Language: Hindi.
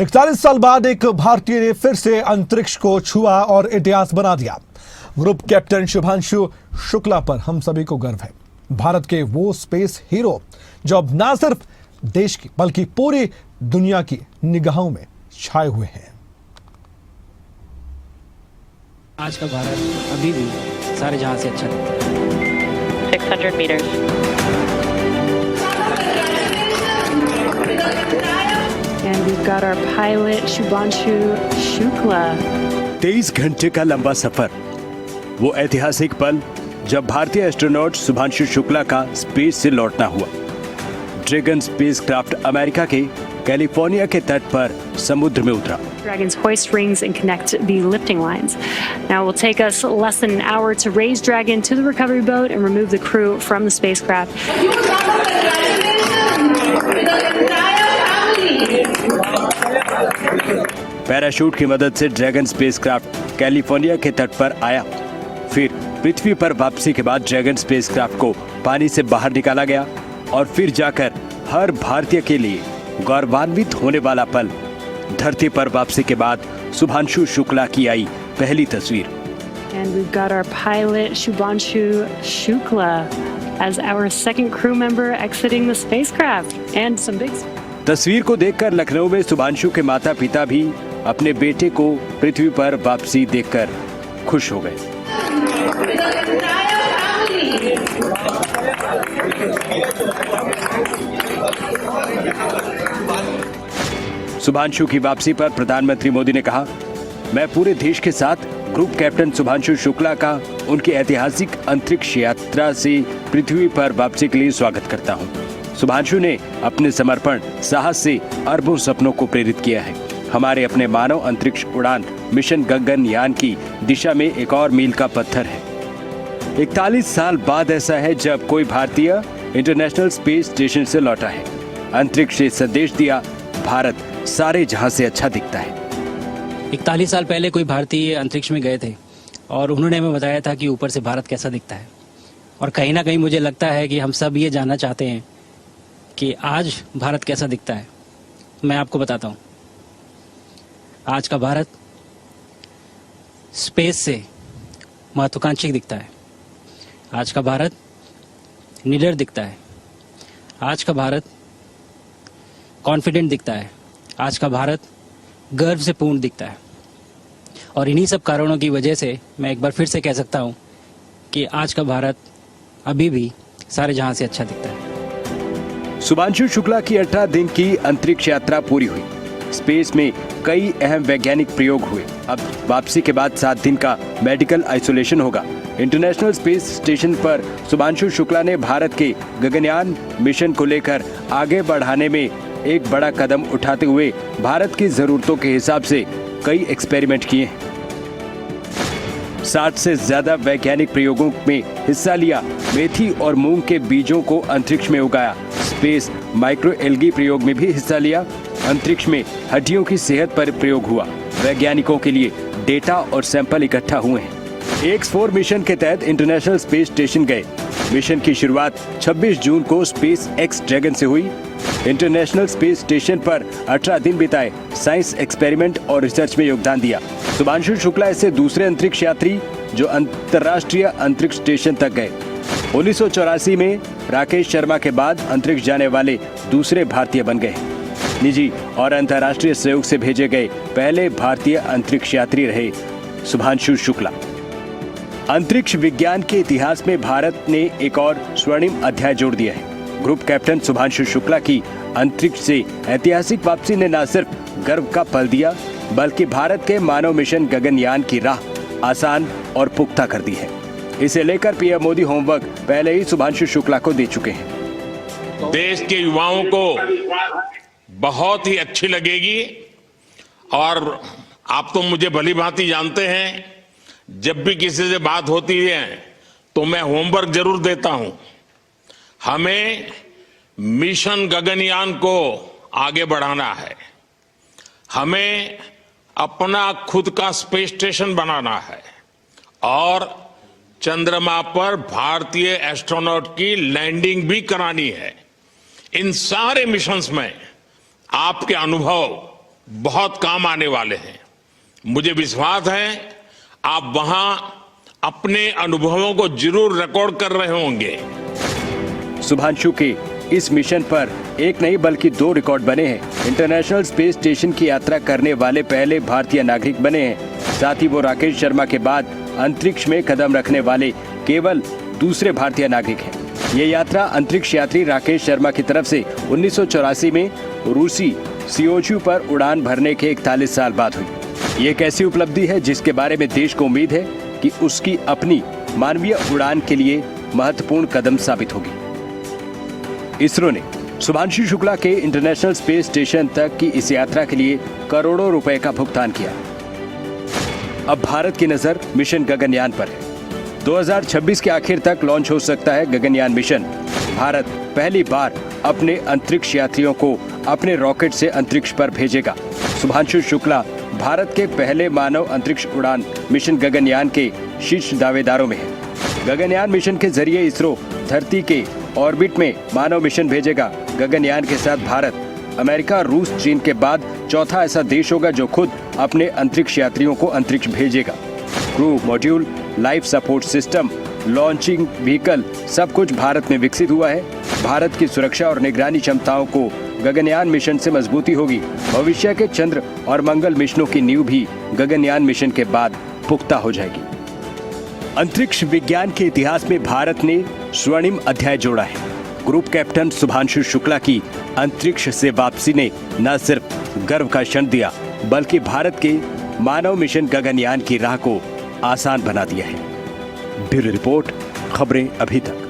41 साल बाद एक भारतीय ने फिर से अंतरिक्ष को छुआ और इतिहास बना दिया। ग्रुप कैप्टन शुभांशु शुक्ला पर हम सभी को गर्व है। भारत के वो स्पेस हीरो जो अब ना सिर्फ देश की बल्कि पूरी दुनिया की निगाहों में छाए हुए हैं। आज का भारत अभी भी सारे जहां से अच्छा दिखता है। 600 meters. And we've got our pilot Shubhanshu Shukla. 23 घंटे का लंबा सफर, वो ऐतिहासिक पल जब भारतीय एस्ट्रोनॉट शुभांशु शुक्ला का स्पेस से लौटना हुआ। ड्रैगन स्पेसक्राफ्ट अमेरिका के कैलिफोर्निया के तट पर समुद्र में उतरा। Dragon's hoist rings and connect the lifting lines. Now it will take us less than an hour to raise Dragon to the recovery boat and remove the crew from the spacecraft. Parachute की मदद से ड्रैगन स्पेसक्राफ्ट कैलिफोर्निया के तट पर आया। फिर पृथ्वी पर वापसी के बाद ड्रैगन स्पेसक्राफ्ट को पानी से बाहर निकाला गया और फिर जाकर हर भारतीय के लिए गौरवान्वित होने वाला पल, धरती पर वापसी के बाद शुभांशु शुक्ला की आई पहली तस्वीर। And we've got our pilot Shubhanshu Shukla as our second crew member exiting the spacecraft and some big तस्वीर को देखकर लखनऊ में शुभांशु के माता पिता भी अपने बेटे को पृथ्वी पर वापसी देखकर खुश हो गए। शुभांशु की वापसी पर प्रधानमंत्री मोदी ने कहा, मैं पूरे देश के साथ ग्रुप कैप्टन शुभांशु शुक्ला का उनकी ऐतिहासिक अंतरिक्ष यात्रा से पृथ्वी पर वापसी के लिए स्वागत करता हूं। शुभांशु ने अपने समर्पण साहस से अरबों सपनों को प्रेरित किया है। हमारे अपने मानव अंतरिक्ष उड़ान मिशन गगनयान की दिशा में एक और मील का पत्थर है। 41 साल बाद ऐसा है जब कोई भारतीय इंटरनेशनल स्पेस स्टेशन से लौटा है। अंतरिक्ष से संदेश दिया, भारत सारे जहां से अच्छा दिखता है। 41 साल पहले कोई भारतीय अंतरिक्ष में गए थे और उन्होंने हमें बताया था कि ऊपर से भारत कैसा दिखता है। और कहीं ना कहीं मुझे लगता है कि हम सब ये जानना चाहते हैं कि आज भारत कैसा दिखता है। मैं आपको बताता हूँ, आज का भारत स्पेस से महत्वाकांक्षी दिखता है। आज का भारत निडर दिखता है। आज का भारत कॉन्फिडेंट दिखता है। आज का भारत गर्व से पूर्ण दिखता है। और इन्हीं सब कारणों की वजह से मैं एक बार फिर से कह सकता हूं कि आज का भारत अभी भी सारे जहां से अच्छा दिखता है। शुभांशु शुक्ला की 18 दिन की अंतरिक्ष यात्रा पूरी हुई। स्पेस में कई अहम वैज्ञानिक प्रयोग हुए। अब वापसी के बाद 7 दिन का मेडिकल आइसोलेशन होगा। इंटरनेशनल स्पेस स्टेशन पर शुभांशु शुक्ला ने भारत के गगनयान मिशन को लेकर आगे बढ़ाने में एक बड़ा कदम उठाते हुए भारत की जरूरतों के हिसाब से कई एक्सपेरिमेंट किए हैं। 60 से ज्यादा वैज्ञानिक प्रयोगों में हिस्सा लिया। मेथी और मूंग के बीजों को अंतरिक्ष में उगाया। स्पेस माइक्रो एल्गी प्रयोग में भी हिस्सा लिया। अंतरिक्ष में हड्डियों की सेहत पर प्रयोग हुआ। वैज्ञानिकों के लिए डेटा और सैंपल इकट्ठा हुए हैं। X4 मिशन के तहत इंटरनेशनल स्पेस स्टेशन गए। मिशन की शुरुआत 26 जून को स्पेस एक्स ड्रैगन से हुई। इंटरनेशनल स्पेस स्टेशन पर 18 दिन बिताए। साइंस एक्सपेरिमेंट और रिसर्च में योगदान दिया। शुभांशु शुक्ला ऐसे दूसरे अंतरिक्ष यात्री जो अंतर्राष्ट्रीय अंतरिक्ष स्टेशन तक गए। 1984 में राकेश शर्मा के बाद अंतरिक्ष जाने वाले दूसरे भारतीय बन गए। निजी और अंतर्राष्ट्रीय सहयोग से भेजे गए पहले भारतीय अंतरिक्ष यात्री रहे शुभांशु शुक्ला। अंतरिक्ष विज्ञान के इतिहास में भारत ने एक और स्वर्णिम अध्याय जोड़ दिया है। ग्रुप कैप्टन शुभांशु शुक्ला की अंतरिक्ष से ऐतिहासिक वापसी ने न सिर्फ गर्व का पल दिया, बल्कि भारत के मानव मिशन गगनयान की राह आसान और पुख्ता कर दी है। इसे लेकर पीएम मोदी होमवर्क पहले ही शुभांशु शुक्ला को दे चुके हैं। देश के युवाओं को बहुत ही अच्छी लगेगी। और आप तो मुझे भली भांति जानते हैं, जब भी किसी से बात होती है तो मैं होमवर्क जरूर देता हूं। हमें मिशन गगनयान को आगे बढ़ाना है। हमें अपना खुद का स्पेस स्टेशन बनाना है और चंद्रमा पर भारतीय एस्ट्रोनॉट की लैंडिंग भी करानी है। इन सारे मिशंस में आपके अनुभव, बहुत काम आने वाले हैं। मुझे विश्वास है आप वहां अपने अनुभवों को जरूर रिकॉर्ड कर रहे होंगे। शुभांशु के इस मिशन पर एक नहीं बल्कि 2 रिकॉर्ड बने हैं। इंटरनेशनल स्पेस स्टेशन की यात्रा करने वाले पहले भारतीय नागरिक बने हैं। साथ ही वो राकेश शर्मा के बाद अंतरिक्ष में कदम रखने वाले केवल दूसरे भारतीय नागरिक हैं। ये यात्रा अंतरिक्ष यात्री राकेश शर्मा की तरफ से 1984 में रूसी सियोचू पर उड़ान भरने के 41 साल बाद हुई। ये एक ऐसी उपलब्धि है जिसके बारे में देश को उम्मीद है कि उसकी अपनी मानवीय उड़ान के लिए महत्वपूर्ण कदम साबित होगी। इसरो ने शुभांशु शुक्ला के इंटरनेशनल स्पेस स्टेशन तक की इस यात्रा के लिए करोड़ों रुपए का भुगतान किया। अब भारत की नजर मिशन गगनयान पर है। 2026 के आखिर तक लॉन्च हो सकता है गगनयान मिशन। भारत पहली बार अपने अंतरिक्ष यात्रियों को अपने रॉकेट से अंतरिक्ष पर भेजेगा। शुभांशु शुक्ला भारत के पहले मानव अंतरिक्ष उड़ान मिशन गगनयान के शीर्ष दावेदारों में है। गगनयान मिशन के जरिए इसरो धरती के ऑर्बिट में मानव मिशन भेजेगा। गगनयान के साथ भारत, अमेरिका, रूस, चीन के बाद चौथा ऐसा देश होगा जो खुद अपने अंतरिक्ष यात्रियों को अंतरिक्ष भेजेगा। Crew module, life support system, launching vehicle सब कुछ भारत में विकसित हुआ है। भारत की सुरक्षा और निगरानी क्षमताओं को गगनयान मिशन से मजबूती होगी। भविष्य के चंद्र और मंगल मिशनों की नींव भी गगनयान मिशन के बाद पुख्ता हो जाएगी। अंतरिक्ष विज्ञान के इतिहास में भारत ने स्वर्णिम अध्याय जोड़ा है। ग्रुप कैप्टन शुभांशु शुक्ला की अंतरिक्ष से वापसी ने न सिर्फ गर्व का क्षण दिया बल्कि भारत के मानव मिशन गगनयान की राह को आसान बना दिया है। ब्यूरो रिपोर्ट, खबरें अभी तक।